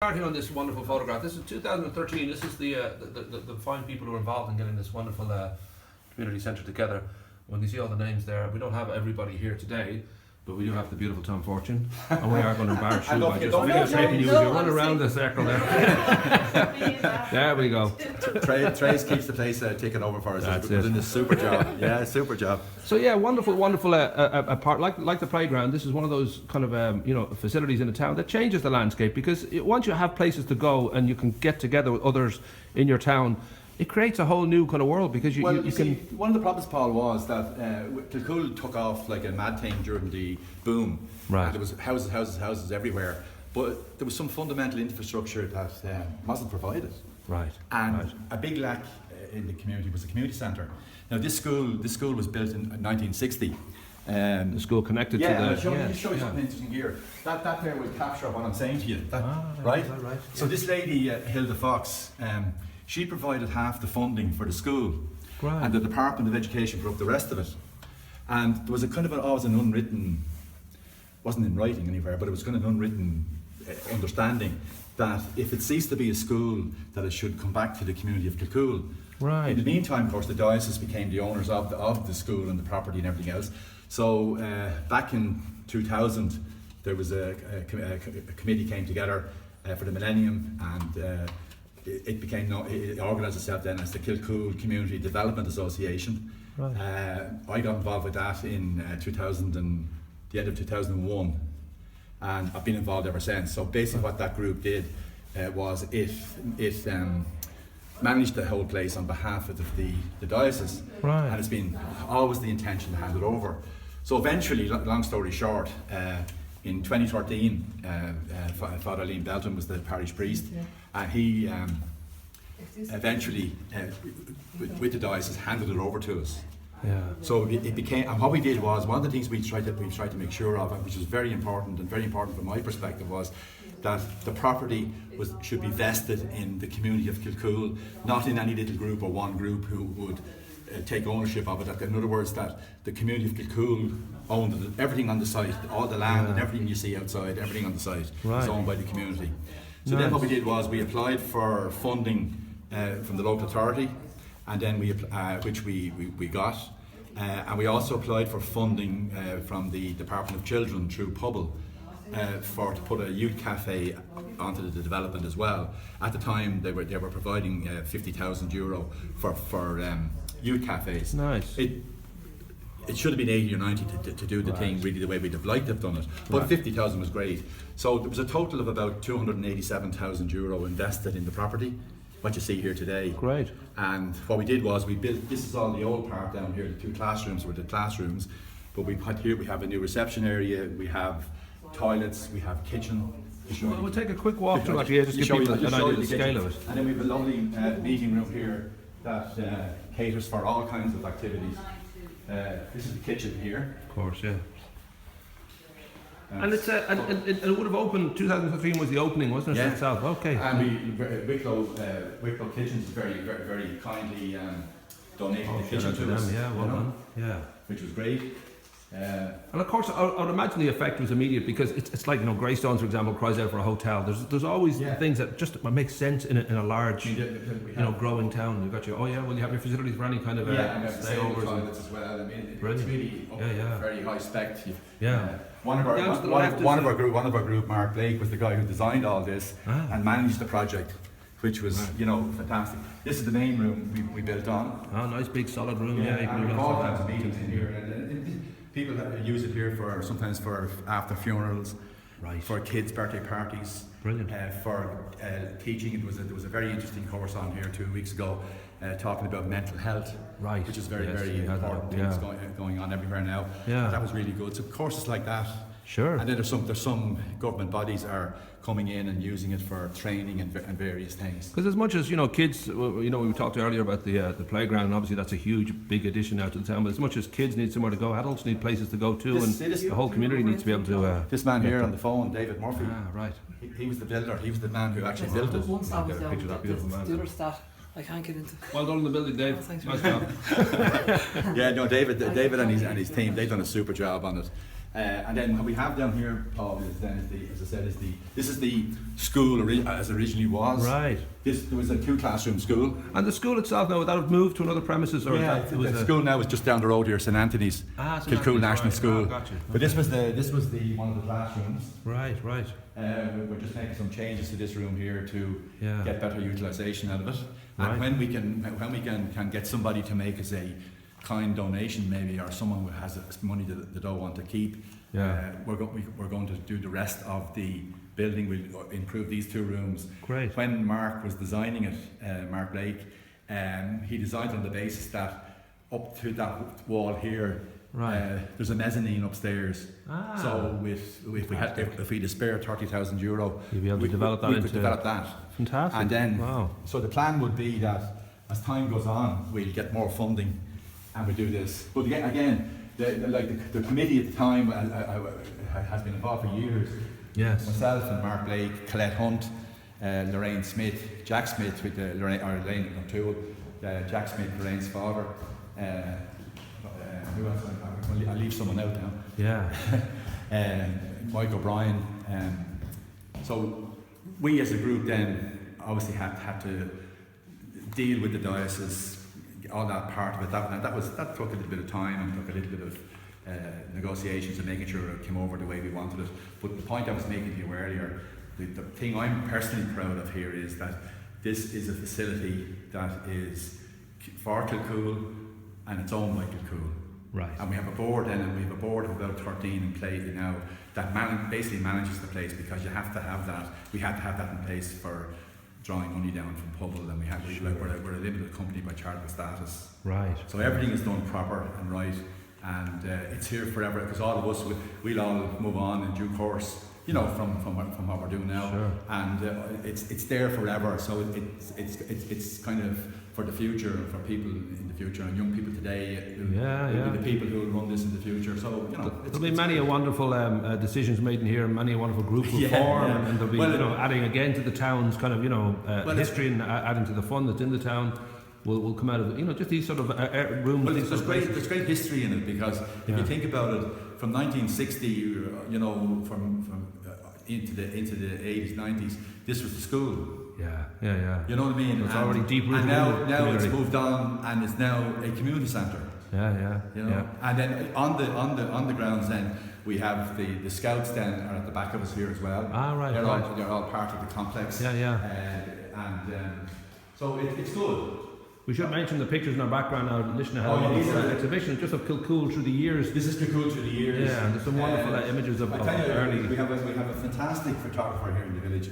Starting on this wonderful photograph, this is 2013. This is the fine people who are involved in getting this wonderful community centre together. When you see all the names there, we don't have everybody here today, but we do have the beautiful Tom Fortune, and we are going to embarrass you by just videotaping you as you run around the circle there. There we go. Trace keeps the place taken over for us. That's doing a super job. Yeah, super job. So yeah, wonderful part like the playground. This is one of those kind of facilities in the town that changes the landscape, because once you have places to go and you can get together with others in your town, it creates a whole new kind of world, because you can. One of the problems, Paul, was that Kilcoole took off like a mad thing during the boom. Right. And there was houses everywhere, but there was some fundamental infrastructure that wasn't provided. Right. And a big lack in the community was a community centre. Now this school was built in 1960. The school connected to the. I'll show you something interesting here. That there will capture what I'm saying to you. Right. So this lady, Hilda Fox. She provided half the funding for the school, and the Department of Education put up the rest of it. And there was a kind of always an unwritten, wasn't in writing anywhere, but it was kind of an unwritten understanding that if it ceased to be a school, that it should come back to the community of Kilcoole. Right. In the meantime, of course, the diocese became the owners of the school and the property and everything else. So back in 2000, there was a committee came together for the millennium, and it organised itself then as the Kilcoole Community Development Association. Right. I got involved with that in the end of 2001, and I've been involved ever since. So basically what that group did was it managed the whole place on behalf of the diocese. Right. And it's been always the intention to hand it over. So eventually, long story short, in 2013, Father Liam Belton was the parish priest, and he eventually, with the diocese, handed it over to us. Yeah. So it became, and what we did was, one of the things we tried to make sure of, which was very important from my perspective, was that the property should be vested in the community of Kilcoole, not in any little group or one group who would take ownership of it. In other words, that the community of Kilcoole owned everything on the site, all the land and everything you see outside, everything on the site is owned by the community. So then what we did was we applied for funding from the local authority, and then which we got, and we also applied for funding from the Department of Children through Pubble to put a youth cafe onto the development as well. At the time, they were providing €50,000 for youth cafes. Nice. It should have been 80 or 90 to do the thing really the way we'd have liked to have done it, but 50,000 was great. So there was a total of about €287,000 invested in the property, what you see here today. Great. And what we did was we built, this is all the old part down here, the two classrooms were the classrooms, but we have a new reception area, we have toilets, we have kitchen. We'll take a quick walk through actually, just give people an idea of the scale of it. And then we have a lovely meeting room here that caters for all kinds of activities. This is the kitchen here. Of course, yeah. And it's and it would have opened. 2015 was the opening, wasn't it? Yeah. Itself. Okay. And Wicklow Kitchens very, very, very kindly donated the kitchen to us. Yeah, well done. Yeah. Which was great. And of course, I would imagine the effect was immediate, because it's like, Greystones, for example, cries out for a hotel. There's always things that just make sense in a large, growing town. You've got you have your facilities for any kind of stayovers. Toilets as well. I mean, Brilliant. It's really very high spec. One of our group, Mark Blake, was the guy who designed all this and managed the project, which was fantastic. This is the main room we built on. Oh, nice big solid room. Yeah, and we've all kinds of meetings in here. And people use it here sometimes for after funerals, for kids' birthday parties. Brilliant. For teaching. There was a very interesting course on here 2 weeks ago, talking about mental health, which is very important things going on everywhere now. Yeah. That was really good. So courses like that. Sure. And then there's some government bodies are coming in and using it for training and various things. Because as much as kids, we talked earlier about the playground, and obviously that's a huge, big addition now to the town. But as much as kids need somewhere to go, adults need places to go to, and the whole community needs to be able to. This man here on the phone, David Murphy. Ah, right. He was the builder. He was the man who actually built it. Once I was Get a picture of that beautiful man. the other stat I can't get into. Well done on the building, Dave. Thanks, Nice job. Yeah, no, David and his team, they've done a super job on it. And then what we have down here, Paul, this is the school as originally was. Right. There was a 2-classroom school. And the school itself now, would that have moved to another premises, or The school now is just down the road here, St Anthony's, Kilcoole National School. Gotcha. But this was the one of the classrooms. Right. We're just making some changes to this room here to get better utilisation out of it. Right. And when we can get somebody to make us a kind donation, maybe, or someone who has money that they don't want to keep, we're going to do the rest of the building. We'll improve these 2 rooms. Great. When Mark was designing it, Mark Blake, he designed on the basis that up to that wall here, there's a mezzanine upstairs. So if we spare €30,000, you'll be able to develop that. We could develop that. Fantastic. And then, so the plan would be that as time goes on, we'll get more funding, and we do this. But again, the committee at the time has been involved for years. Yes. Myself and Mark Blake, Colette Hunt, Lorraine Smith, Jack Smith with Lorraine O'Toole, Jack Smith, Lorraine's father. Who else? I'll leave someone out now. Yeah. Mike O'Brien. So we as a group then obviously had to deal with the diocese, all that part of it. That took a little bit of time and took a little bit of negotiations and making sure it came over the way we wanted it. But the point I was making to you earlier, the thing I'm personally proud of here is that this is a facility that is for Kilcoole and it's owned by Kilcoole. Right. And we have a board then, and we have a board of about 13 in play now that basically manages the place, because you have to have that. We had to have that in place for drawing money down from Hubble, and we're a limited company by charitable status. Right. So everything is done proper and right, and it's here forever, because all of us we'll all move on in due course, you know, from what we're doing now. Sure. And it's there forever. So it's kind of for the future, and for people in the future, and young people today will be the people who will run this in the future. So, you know, there'll be many wonderful decisions made in here, many a wonderful group will form, and there'll be adding again to the town's kind of history, and adding to the fun that's in the town will come out of just these sort of rooms. Well, there's great history in it, because if you think about it, from 1960, from into the 80s, 90s, this was the school. Yeah. You know what I mean? It's already deep rooted. And now it's moved on, and it's now a community centre. Yeah. And then on the grounds, then we have the scouts then are at the back of us here as well. Right. They're all part of the complex. So it's good. We should mention the pictures in our background now. Listening to exhibition just of Kilcoole through the years. This is Kilcoole through the years. Yeah, and there's some wonderful images of early. We have a fantastic photographer here in the village.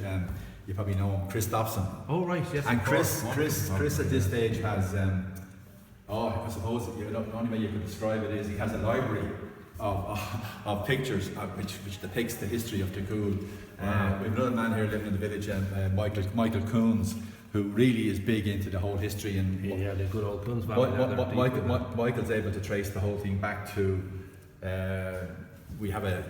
You probably know him, Chris Dobson. Oh right, yes. And Chris at this stage has I suppose the only way you could describe it is he has a library of pictures which depicts the history of Kilcoole. We have another man here living in the village, Michael Coons, who really is big into the whole history, and the good old Coons family. Michael's able to trace the whole thing back to. We have a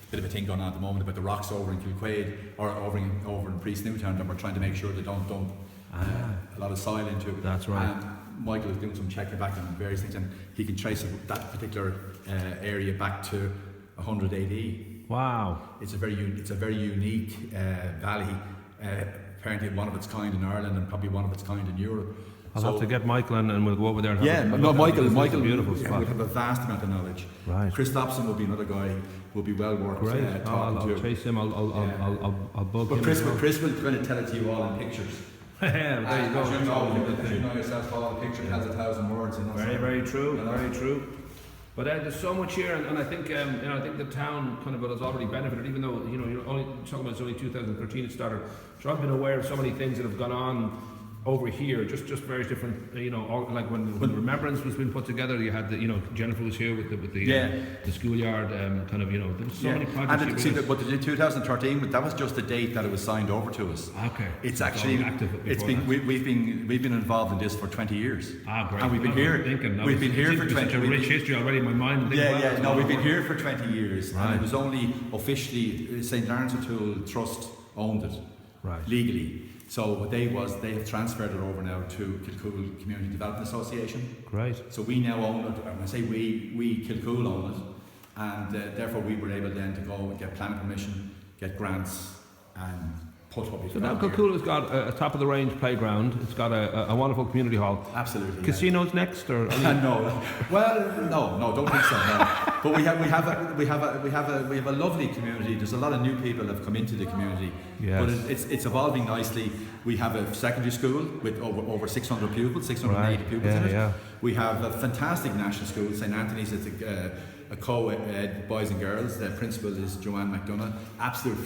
bit of a thing going on at the moment about the rocks over in Kilquade or over in Priest Newtown, and we're trying to make sure they don't dump a lot of soil into it. That's right. And Michael is doing some checking back on various things, and he can trace that particular area back to 100 AD. Wow! It's a very unique valley. Apparently one of its kind in Ireland, and probably one of its kind in Europe. I'll have to get Michael and we'll go over there. And Michael, beautiful spot. Would have a vast amount of knowledge. Right. Chris Dobson will be another guy. Will be well worth talking to. I'll chase him. I'll bug him. But Chris will kind of tell it to you all in pictures. There you go. As you know yourself, all the picture has 1,000 words. Very true. Very true. But there's so much here, and I think I think the town kind of has already benefited, even though you're only talking about it's only 2013 it started. So I've been aware of so many things that have gone on over here, just various different, like when Remembrance was being put together, you had Jennifer was here with the schoolyard, there was so many projects. And but in 2013, that was just the date that it was signed over to us. Okay. It's actually we've been involved in this for 20 years. Great. And we've been here. We've been here for 20 years. Such a rich history already in my mind. We've been here for 20 years, right. And it was only officially St. Lawrence O'Toole Trust owned it, right, legally. So what they have transferred it over now to Kilcoole Community Development Association. Great. So we now own it. When I say we Kilcoole own it, and therefore we were able then to go and get planning permission, get grants, and put what we've So got now here. Kilcoole has got a top of the range playground. It's got a wonderful community hall. Absolutely. Casinos next, or No, well, no, don't think so. No. But we have a lovely community. There's a lot of new people that have come into the community. Yes. But it's evolving nicely. We have a secondary school with over 600 pupils, 680 Right. pupils in it. Yeah. We have a fantastic national school, St Anthony's. It's a co-ed boys and girls. The principal is Joanne McDonough. Absolute,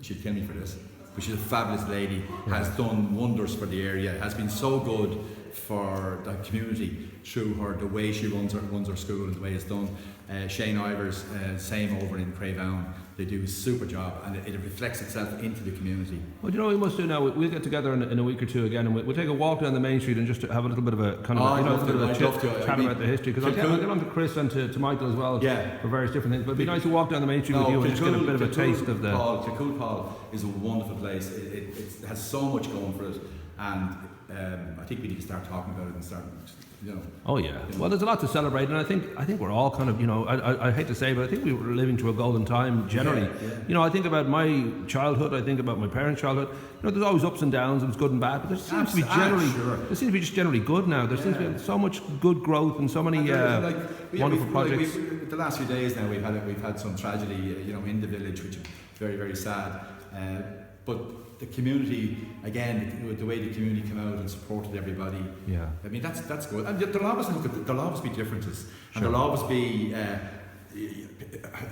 she'd kill me for this, but she's a fabulous lady. Has done wonders for the area. Has been so good for the community through the way she runs her school and the way it's done. Shane Ivers, same over in Craigavon. They do a super job, and it reflects itself into the community. Well, you know what we must do now? We'll get together in a week or two again, and we'll take a walk down the main street and just have a little bit of a kind of I'd love to. chat about the history. Because I'll get on to Chris and to Michael as well for various different things. But it'd be nice to walk down the main street with you and just get a bit of a taste of the. Kilcoole Paul is a wonderful place. It has so much going for it, and I think we need to start talking about it and start. Oh yeah. Well, there's a lot to celebrate, and I think we're all kind of, I hate to say, but I think we were living through a golden time generally. Yeah. I think about my childhood. I think about my parents' childhood. There's always ups and downs. It was good and bad, but there seems to be just generally good now. There seems to be so much good growth and so many wonderful projects. The last few days now, we've had some tragedy, in the village, which is very, very sad. But the community, again, the way the community came out and supported everybody. Yeah. I mean, that's good. And there'll always be differences, and there'll always be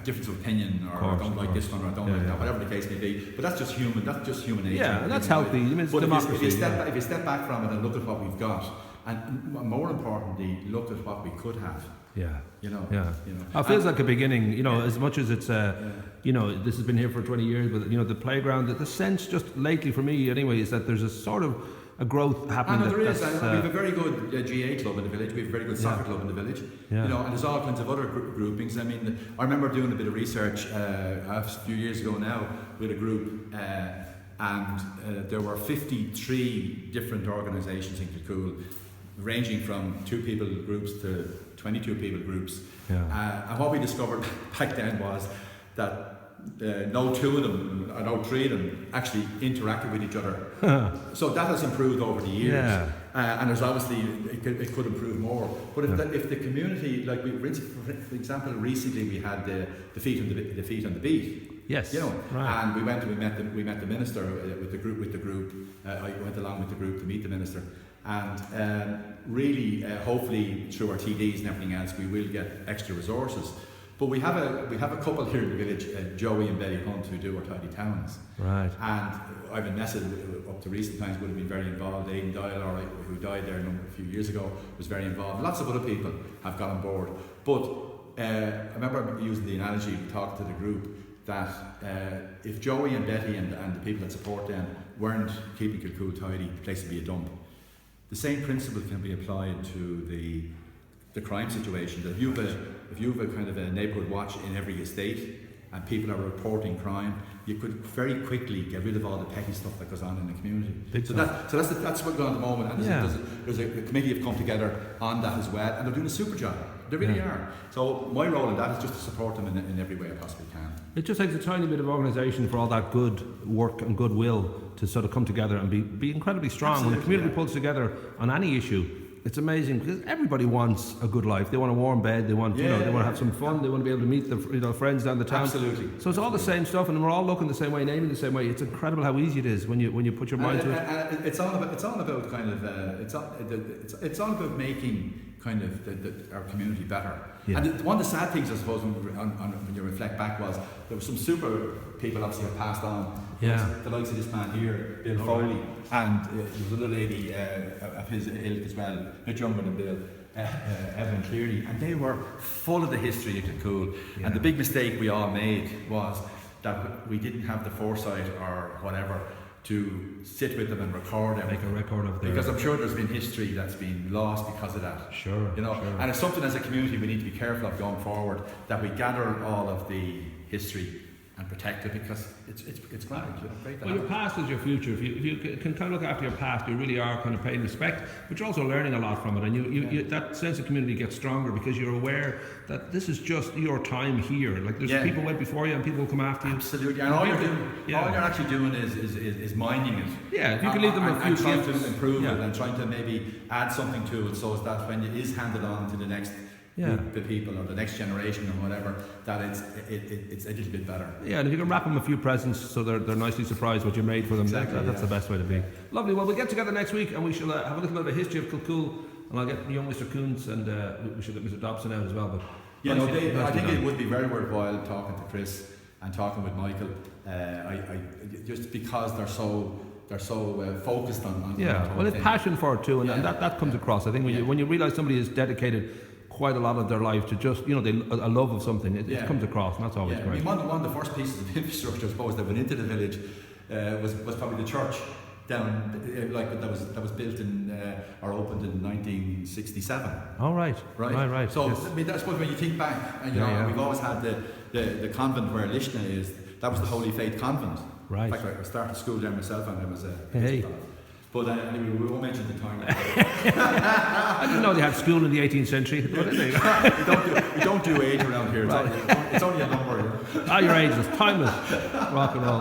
difference of opinion, or I don't like this one, or I don't like that, whatever the case may be. But that's just human. That's just human nature. Yeah, and that's healthy. I mean, it's but democracy. if you step back from it and look at what we've got, and more importantly, look at what we could have. Yeah. Yeah. It feels like a beginning, as much as it's, this has been here for 20 years, but, the playground, the sense just lately for me anyway is that there's a sort of a growth happening. And there is. We have a very good GA club in the village. We have a very good soccer club in the village. Yeah. And there's all kinds of other groupings. I mean, I remember doing a bit of research a few years ago now with a group, and there were 53 different organisations in Kilcoole, ranging from 2 people groups to 22 people groups. Yeah. And what we discovered back then was that no 2 of them, or no 3 of them actually interacted with each other. So that has improved over the years. Yeah. And there's obviously, it could improve more. But if the community, like for example, recently we had the feet on the beat. Yes. Right. And we met the minister with the group. I went along with the group to meet the minister. And really, hopefully, through our TDs and everything else, we will get extra resources. But we have a couple here in the village, Joey and Betty Hunt, who do our tidy towns. Right. And Ivan Messel, up to recent times, would have been very involved. Aidan Doyle, who died there a few years ago, was very involved. Lots of other people have got on board. But I remember using the analogy, we talked to the group, that if Joey and Betty and the people that support them weren't keeping Kilcoole tidy, the place would be a dump. The same principle can be applied to the crime situation. That if you have a kind of a neighbourhood watch in every estate and people are reporting crime, you could very quickly get rid of all the petty stuff that goes on in the community. That's what's going on at the moment. And there's a committee have come together on that as well, and they're doing a super job. They really are. So my role in that is just to support them in every way I possibly can. It just takes a tiny bit of organisation for all that good work and goodwill to sort of come together and be incredibly strong. Absolutely, when the community pulls together on any issue, it's amazing because everybody wants a good life. They want a warm bed. They want, they want to have some fun. They want to be able to meet the friends down the town. Absolutely. So it's all the same stuff, and we're all looking the same way, naming the same way. It's incredible how easy it is when you put your mind to it. It's all about kind of it's all about making kind of our community better. Yeah. And one of the sad things, I suppose, when you reflect back, was there were some super people obviously have passed on. Yeah. The likes of this man here, Bill Foley, and there was another lady of his ilk as well, much younger than Bill, Evan Cleary, and they were full of the history of Kilcoole. Yeah. And the big mistake we all made was that we didn't have the foresight or whatever to sit with them and record everything. Make a record of their... Because I'm sure there's been history that's been lost because of that. Sure. And it's something as a community we need to be careful of going forward, that we gather all of the history and protect it, because it's grand. You know, great to Well, have your it. past is your future. If you can kind of look after your past, you really are kind of paying respect, but you're also learning a lot from it, and you that sense of community gets stronger because you're aware that this is just your time here. Like there's people went before you and people will come after you. Absolutely, and all you're actually doing is minding it. Yeah, if you can leave them a few and trying gifts. to improve Yeah. it, and trying to maybe add something to it, so that when it is handed on to the next group of people or the next generation or whatever, that it's a little bit better. Yeah, and if you can wrap them a few presents so they're nicely surprised what you made for them, Exactly, that's the best way to be. Lovely. Well, we'll get together next week and we shall have a little bit of a history of Kilcoole, and I'll get young Mr. Coons and we should get Mr. Dobson out as well. But Yeah, no, I think it would be very worthwhile talking to Chris and talking with Michael. I just because they're so focused on well, it's passion for it too, and that comes across. I think when you realise somebody has dedicated quite a lot of their life to just a love of something, it comes across, and that's always great. I mean, one of the first pieces of infrastructure, I suppose, that went into the village was probably the church down, that was built in or opened in 1967. Oh right. So yes. I mean, I suppose when you think back, and we've always had the convent where Lishna is. That was the Holy Faith Convent. Right. In fact, I started school there myself, and I was a Hey. But anyway, we won't mention the time. I didn't know they had school in the 18th century. What did they? we don't do age around here. It's only a number. Your age is timeless. Rock and roll.